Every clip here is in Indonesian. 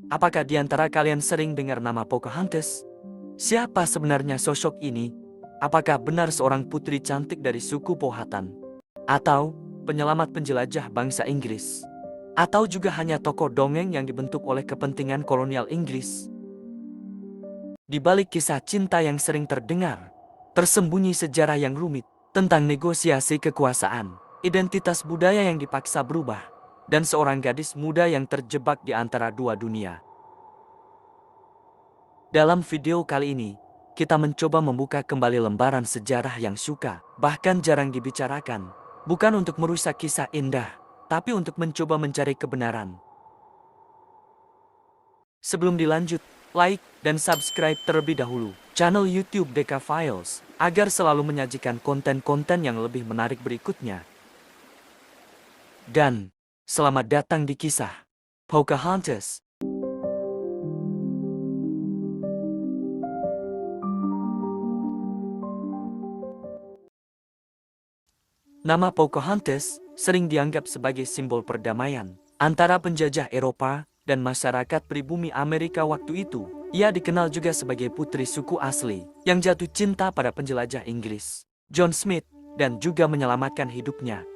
Apakah di antara kalian sering dengar nama Pocahontas? Siapa sebenarnya sosok ini? Apakah benar seorang putri cantik dari suku Powhatan? Atau penyelamat penjelajah bangsa Inggris? Atau juga hanya tokoh dongeng yang dibentuk oleh kepentingan kolonial Inggris? Di balik kisah cinta yang sering terdengar, tersembunyi sejarah yang rumit tentang negosiasi kekuasaan, identitas budaya yang dipaksa berubah, dan seorang gadis muda yang terjebak di antara dua dunia. Dalam video kali ini, kita mencoba membuka kembali lembaran sejarah yang suka, bahkan jarang dibicarakan. Bukan untuk merusak kisah indah, tapi untuk mencoba mencari kebenaran. Sebelum dilanjut, like dan subscribe terlebih dahulu channel YouTube Deka Files, agar selalu menyajikan konten-konten yang lebih menarik berikutnya. Dan, selamat datang di kisah Pocahontas. Nama Pocahontas sering dianggap sebagai simbol perdamaian antara penjajah Eropa dan masyarakat pribumi Amerika waktu itu. Ia dikenal juga sebagai putri suku asli yang jatuh cinta pada penjelajah Inggris, John Smith, dan juga menyelamatkan hidupnya.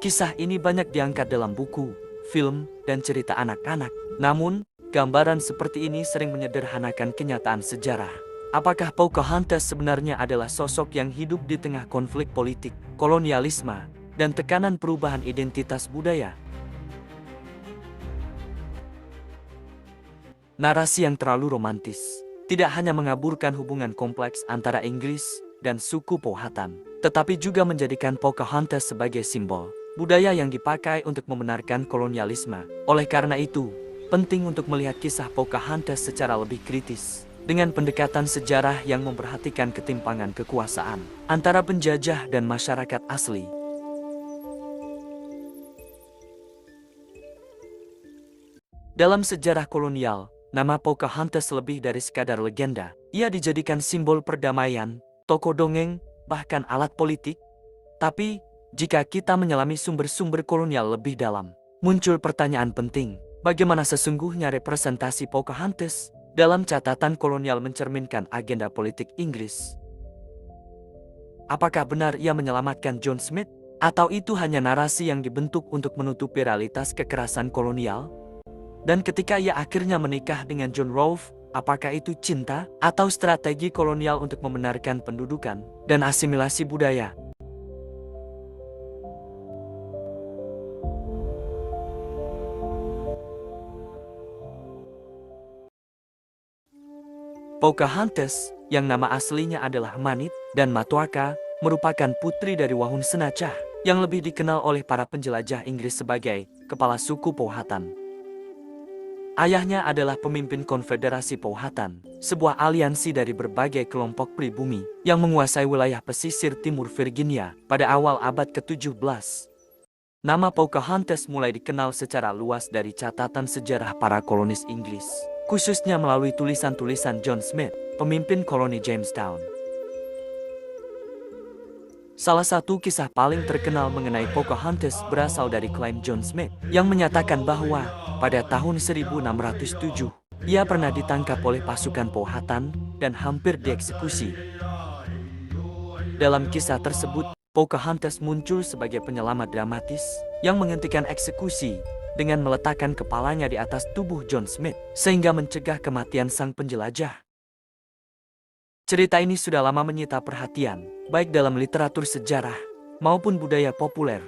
Kisah ini banyak diangkat dalam buku, film, dan cerita anak-anak. Namun, gambaran seperti ini sering menyederhanakan kenyataan sejarah. Apakah Pocahontas sebenarnya adalah sosok yang hidup di tengah konflik politik, kolonialisme, dan tekanan perubahan identitas budaya? Narasi yang terlalu romantis tidak hanya mengaburkan hubungan kompleks antara Inggris dan suku Powhatan, tetapi juga menjadikan Pocahontas sebagai simbol budaya yang dipakai untuk membenarkan kolonialisme. Oleh karena itu, penting untuk melihat kisah Pocahontas secara lebih kritis, dengan pendekatan sejarah yang memperhatikan ketimpangan kekuasaan antara penjajah dan masyarakat asli. Dalam sejarah kolonial, nama Pocahontas lebih dari sekadar legenda. Ia dijadikan simbol perdamaian, tokoh dongeng, bahkan alat politik. Tapi, jika kita menyelami sumber-sumber kolonial lebih dalam, muncul pertanyaan penting. Bagaimana sesungguhnya representasi Pocahontas dalam catatan kolonial mencerminkan agenda politik Inggris? Apakah benar ia menyelamatkan John Smith? Atau itu hanya narasi yang dibentuk untuk menutupi realitas kekerasan kolonial? Dan ketika ia akhirnya menikah dengan John Rolfe, apakah itu cinta atau strategi kolonial untuk membenarkan pendudukan dan asimilasi budaya? Pocahontas, yang nama aslinya adalah Manit dan Matuaka, merupakan putri dari Wahun Senacah, yang lebih dikenal oleh para penjelajah Inggris sebagai kepala suku Powhatan. Ayahnya adalah pemimpin Konfederasi Powhatan, sebuah aliansi dari berbagai kelompok pribumi yang menguasai wilayah pesisir timur Virginia pada awal abad ke-17. Nama Pocahontas mulai dikenal secara luas dari catatan sejarah para kolonis Inggris, khususnya melalui tulisan-tulisan John Smith, pemimpin koloni Jamestown. Salah satu kisah paling terkenal mengenai Pocahontas berasal dari klaim John Smith yang menyatakan bahwa pada tahun 1607, ia pernah ditangkap oleh pasukan Powhatan dan hampir dieksekusi. Dalam kisah tersebut, Pocahontas muncul sebagai penyelamat dramatis yang menghentikan eksekusi dengan meletakkan kepalanya di atas tubuh John Smith sehingga mencegah kematian sang penjelajah. Cerita ini sudah lama menyita perhatian, baik dalam literatur sejarah maupun budaya populer.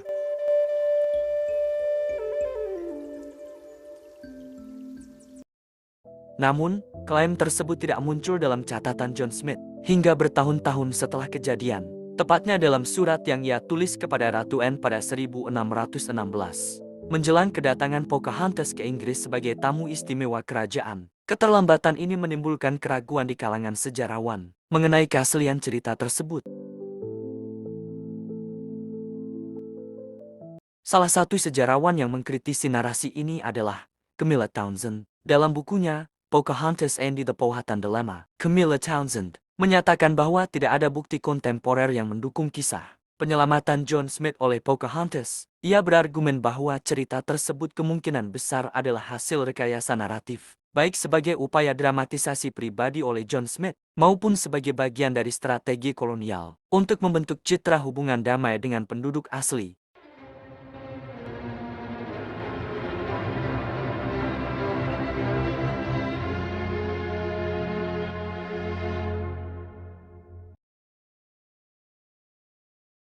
Namun, klaim tersebut tidak muncul dalam catatan John Smith hingga bertahun-tahun setelah kejadian, tepatnya dalam surat yang ia tulis kepada Ratu Anne pada 1616. Menjelang kedatangan Pocahontas ke Inggris sebagai tamu istimewa kerajaan, keterlambatan ini menimbulkan keraguan di kalangan sejarawan mengenai keaslian cerita tersebut. Salah satu sejarawan yang mengkritisi narasi ini adalah Camilla Townsend. Dalam bukunya, Pocahontas and the Powhatan Dilemma, Camilla Townsend menyatakan bahwa tidak ada bukti kontemporer yang mendukung kisah penyelamatan John Smith oleh Pocahontas. Ia berargumen bahwa cerita tersebut kemungkinan besar adalah hasil rekayasa naratif, baik sebagai upaya dramatisasi pribadi oleh John Smith, maupun sebagai bagian dari strategi kolonial untuk membentuk citra hubungan damai dengan penduduk asli.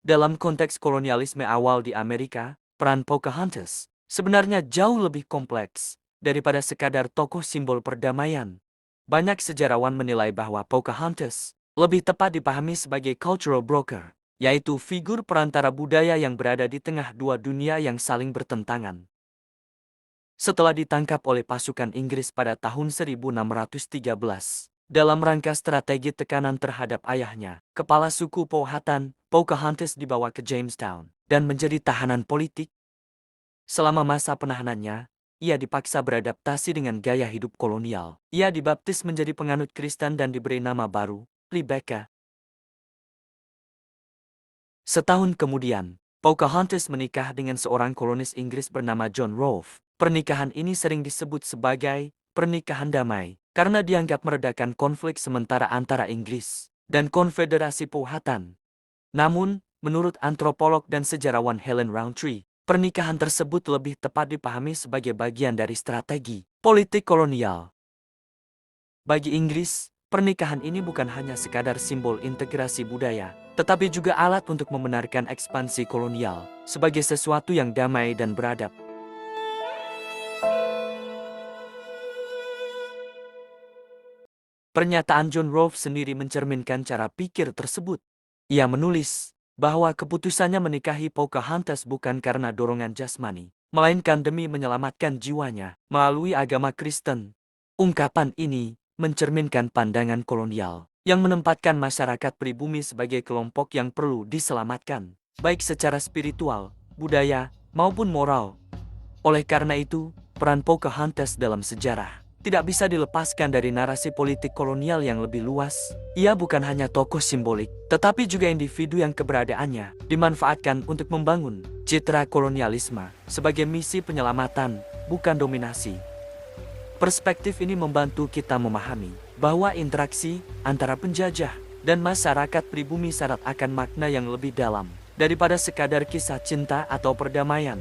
Dalam konteks kolonialisme awal di Amerika, peran Pocahontas sebenarnya jauh lebih kompleks daripada sekadar tokoh simbol perdamaian. Banyak sejarawan menilai bahwa Pocahontas lebih tepat dipahami sebagai cultural broker, yaitu figur perantara budaya yang berada di tengah dua dunia yang saling bertentangan. Setelah ditangkap oleh pasukan Inggris pada tahun 1613, dalam rangka strategi tekanan terhadap ayahnya, kepala suku Powhatan, Pocahontas dibawa ke Jamestown dan menjadi tahanan politik. Selama masa penahanannya, ia dipaksa beradaptasi dengan gaya hidup kolonial. Ia dibaptis menjadi penganut Kristen dan diberi nama baru, Rebecca. Setahun kemudian, Pocahontas menikah dengan seorang kolonis Inggris bernama John Rolfe. Pernikahan ini sering disebut sebagai pernikahan damai karena dianggap meredakan konflik sementara antara Inggris dan Konfederasi Powhatan. Namun, menurut antropolog dan sejarawan Helen Rountree, pernikahan tersebut lebih tepat dipahami sebagai bagian dari strategi politik kolonial. Bagi Inggris, pernikahan ini bukan hanya sekadar simbol integrasi budaya, tetapi juga alat untuk membenarkan ekspansi kolonial sebagai sesuatu yang damai dan beradab. Pernyataan John Rolfe sendiri mencerminkan cara pikir tersebut. Ia menulis bahwa keputusannya menikahi Pocahontas bukan karena dorongan jasmani, melainkan demi menyelamatkan jiwanya melalui agama Kristen. Ungkapan ini mencerminkan pandangan kolonial yang menempatkan masyarakat pribumi sebagai kelompok yang perlu diselamatkan, baik secara spiritual, budaya, maupun moral. Oleh karena itu, peran Pocahontas dalam sejarah tidak bisa dilepaskan dari narasi politik kolonial yang lebih luas. Ia bukan hanya tokoh simbolik, tetapi juga individu yang keberadaannya dimanfaatkan untuk membangun citra kolonialisme sebagai misi penyelamatan, bukan dominasi. Perspektif ini membantu kita memahami bahwa interaksi antara penjajah dan masyarakat pribumi syarat akan makna yang lebih dalam daripada sekadar kisah cinta atau perdamaian.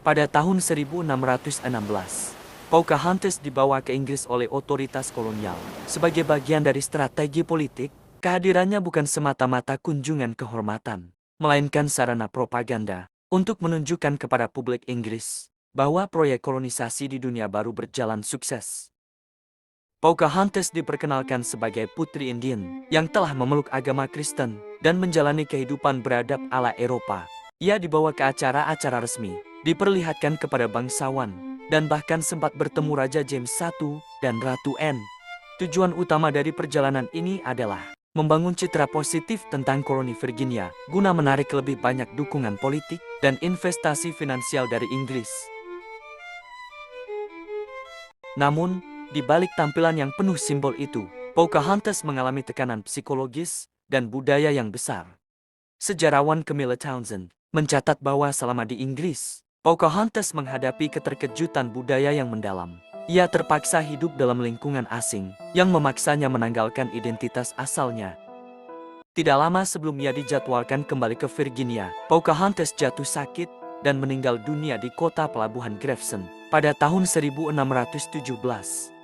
Pada tahun 1616, Pocahontas dibawa ke Inggris oleh otoritas kolonial. Sebagai bagian dari strategi politik, kehadirannya bukan semata-mata kunjungan kehormatan, melainkan sarana propaganda untuk menunjukkan kepada publik Inggris bahwa proyek kolonisasi di dunia baru berjalan sukses. Pocahontas diperkenalkan sebagai putri Indian yang telah memeluk agama Kristen dan menjalani kehidupan beradab ala Eropa. Ia dibawa ke acara-acara resmi, diperlihatkan kepada bangsawan, dan bahkan sempat bertemu Raja James I dan Ratu Anne. Tujuan utama dari perjalanan ini adalah membangun citra positif tentang koloni Virginia, guna menarik lebih banyak dukungan politik dan investasi finansial dari Inggris. Namun, di balik tampilan yang penuh simbol itu, Pocahontas mengalami tekanan psikologis dan budaya yang besar. Sejarawan Camilla Townsend mencatat bahwa selama di Inggris, Pocahontas menghadapi keterkejutan budaya yang mendalam. Ia terpaksa hidup dalam lingkungan asing yang memaksanya menanggalkan identitas asalnya. Tidak lama sebelum ia dijadwalkan kembali ke Virginia, Pocahontas jatuh sakit dan meninggal dunia di kota pelabuhan Gravesend pada tahun 1617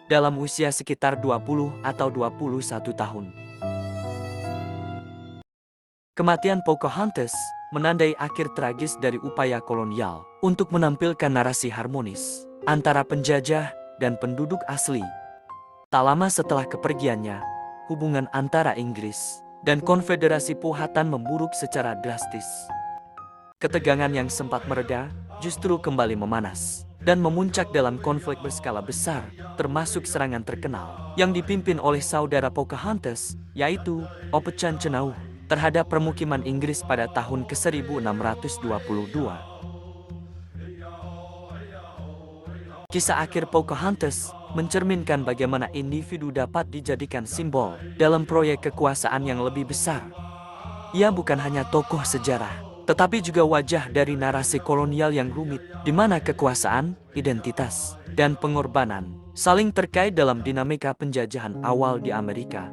dalam usia sekitar 20 atau 21 tahun. Kematian Pocahontas menandai akhir tragis dari upaya kolonial untuk menampilkan narasi harmonis antara penjajah dan penduduk asli. Tak lama setelah kepergiannya, hubungan antara Inggris dan Konfederasi Powhatan memburuk secara drastis. Ketegangan yang sempat mereda justru kembali memanas dan memuncak dalam konflik berskala besar, termasuk serangan terkenal yang dipimpin oleh saudara Pocahontas, yaitu Opechancanough, terhadap permukiman Inggris pada tahun ke-1622. Kisah akhir Pocahontas mencerminkan bagaimana individu dapat dijadikan simbol dalam proyek kekuasaan yang lebih besar. Ia bukan hanya tokoh sejarah, tetapi juga wajah dari narasi kolonial yang rumit, di mana kekuasaan, identitas, dan pengorbanan saling terkait dalam dinamika penjajahan awal di Amerika.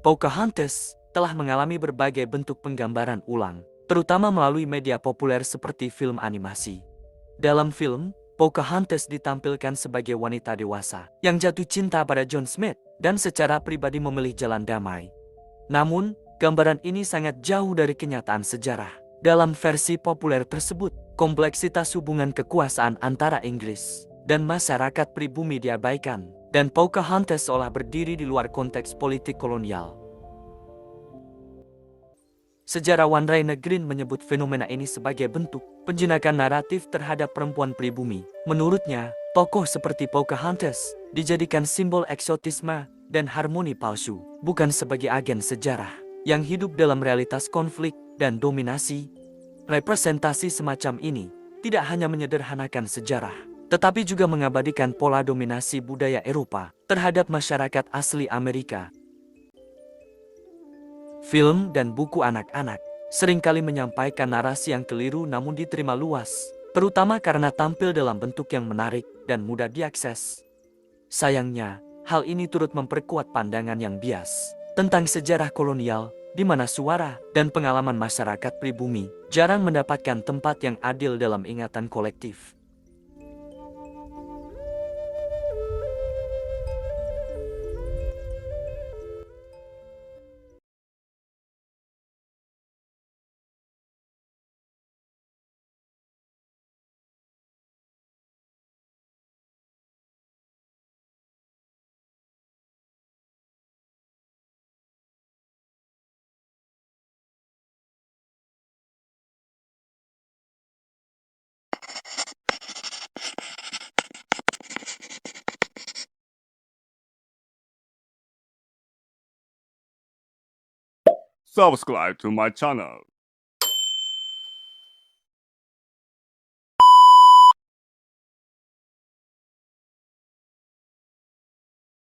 Pocahontas telah mengalami berbagai bentuk penggambaran ulang, terutama melalui media populer seperti film animasi. Dalam film, Pocahontas ditampilkan sebagai wanita dewasa yang jatuh cinta pada John Smith dan secara pribadi memilih jalan damai. Namun, gambaran ini sangat jauh dari kenyataan sejarah. Dalam versi populer tersebut, kompleksitas hubungan kekuasaan antara Inggris dan masyarakat pribumi diabaikan, dan Pocahontas seolah berdiri di luar konteks politik kolonial. Sejarawan Rainer Green menyebut fenomena ini sebagai bentuk penjinakan naratif terhadap perempuan pribumi. Menurutnya, tokoh seperti Pocahontas dijadikan simbol eksotisme dan harmoni palsu, bukan sebagai agen sejarah yang hidup dalam realitas konflik dan dominasi. Representasi semacam ini tidak hanya menyederhanakan sejarah, tetapi juga mengabadikan pola dominasi budaya Eropa terhadap masyarakat asli Amerika. Film dan buku anak-anak seringkali menyampaikan narasi yang keliru namun diterima luas, terutama karena tampil dalam bentuk yang menarik dan mudah diakses. Sayangnya, hal ini turut memperkuat pandangan yang bias tentang sejarah kolonial, di mana suara dan pengalaman masyarakat pribumi jarang mendapatkan tempat yang adil dalam ingatan kolektif. Subscribe to my channel.